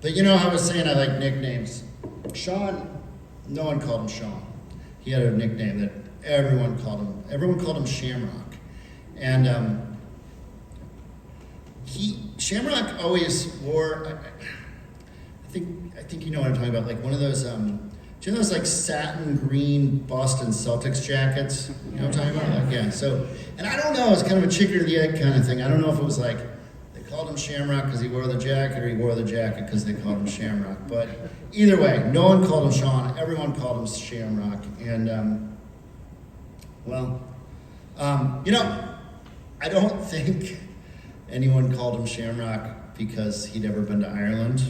But you know how I was saying I like nicknames. Sean, no one called him Sean. He had a nickname that everyone called him. Everyone called him Shamrock. And Shamrock always wore, I think you know what I'm talking about, like one of those, do you know those like satin green Boston Celtics jackets? You know what I'm talking about? Like, yeah, so, and I don't know, it's kind of a chicken or the egg kind of thing. I don't know if it was like, they called him Shamrock because he wore the jacket, or he wore the jacket because they called him Shamrock. But either way, no one called him Sean, everyone called him Shamrock. And, you know, I don't think anyone called him Shamrock because he'd ever been to Ireland.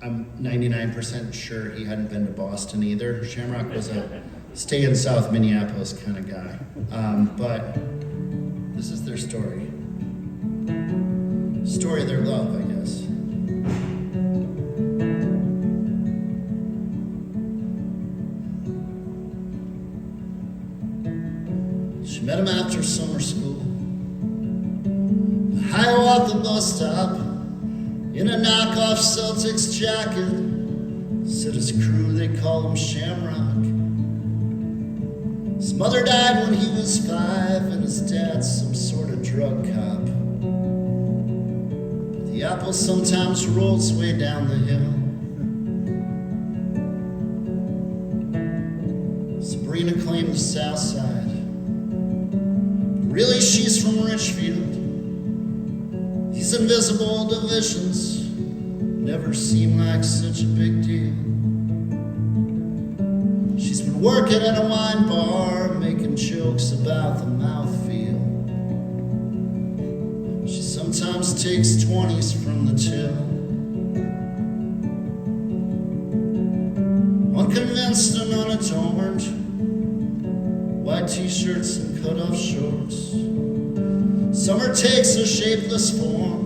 I'm 99% sure he hadn't been to Boston either. Shamrock was a stay in South Minneapolis kind of guy. But this is their story. Story of their love, I guess. She met him after summer school. Hiawatha bus stop, in a knockoff Celtics jacket. Said his crew, they call him Shamrock. His mother died when he was 5, and his dad's some sort of drug cop. But the apple sometimes rolls way down the hill. Sabrina claimed the South Side. Really, she's from Richfield. These invisible divisions never seem like such a big deal. She's been working at a wine bar, making jokes about the mouthfeel. She sometimes takes 20s from the till. Unconvinced and unadorned, white t-shirts and cut-off shorts. Summer takes a shapeless form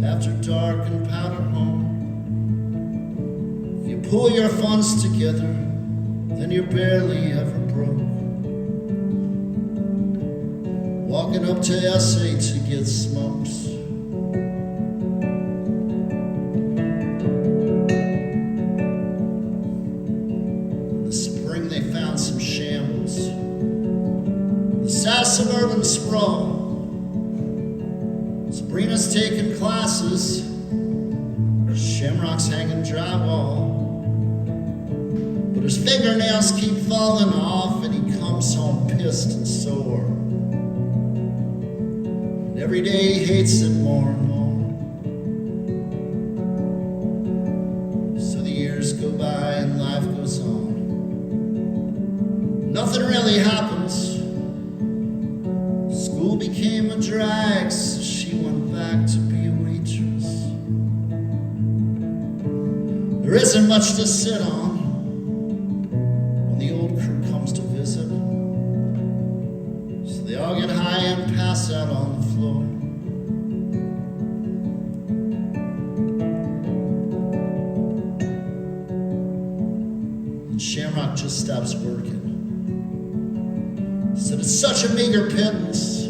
after dark and powder home. If you pull your funds together, then you're barely ever broke. Walking up to SA to get smokes. In the spring they found some shambles. The South suburban sprawl. Sabrina's taking classes. Shamrock's hanging drywall. But his fingernails keep falling off, and he comes home pissed and sore. And every day he hates it more and more. So the years go by and life goes on. Nothing really happens. School became a drag, so she went back to be a waitress. There isn't much to sit on when the old crew comes to visit, so they all get high and pass out on the floor. And Shamrock just stops working. Said it's such a meager pittance.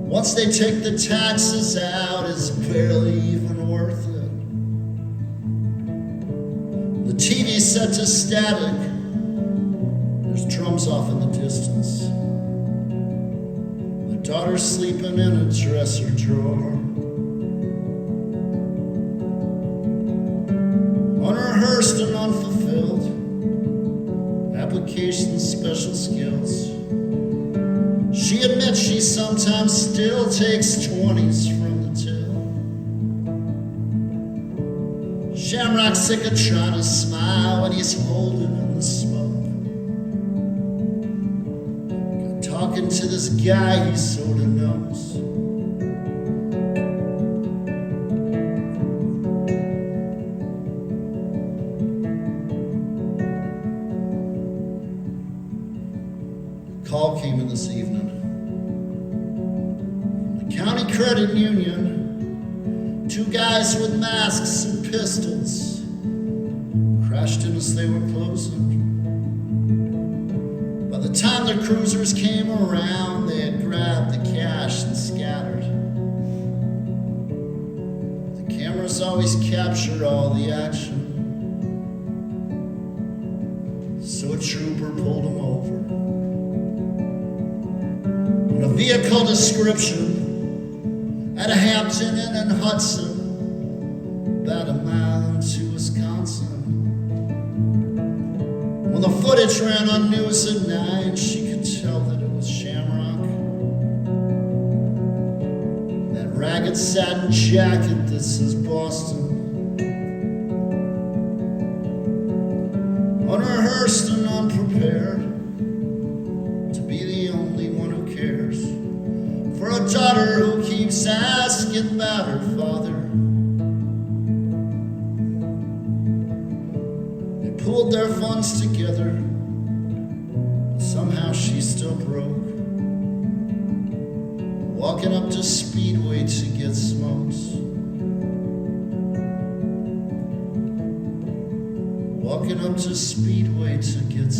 Once they take the taxes out, it's barely even worth it. The TV's set to static. There's drums off in the distance. Their daughter's sleeping in a dresser drawer. Unrehearsed and unfulfilled. Applications, special skills. She admits she sometimes still takes 20s from the till. Shamrock's sick of trying to smile when he's holding in the smoke. Talking to this guy he sorta knows. Call came in this evening. The county credit union. 2 guys with masks and pistols crashed in as they were closing. By the time the cruisers came around, they had grabbed the cash and scattered. pickups always captured all the action. So a trooper pulled him over on a vehicle description at a Hampton Inn in Hudson, about a mile into Wisconsin. When the footage ran on News at 9, she could tell that it was Shamrock. That ragged satin jacket that says Boston. Unrehearsed and unprepared to be the only one who cares for a daughter who keeps asking about her father. They pulled their funds together, but somehow she's still broke, walking up to Speedway to get smokes. Walking up to Speedway to get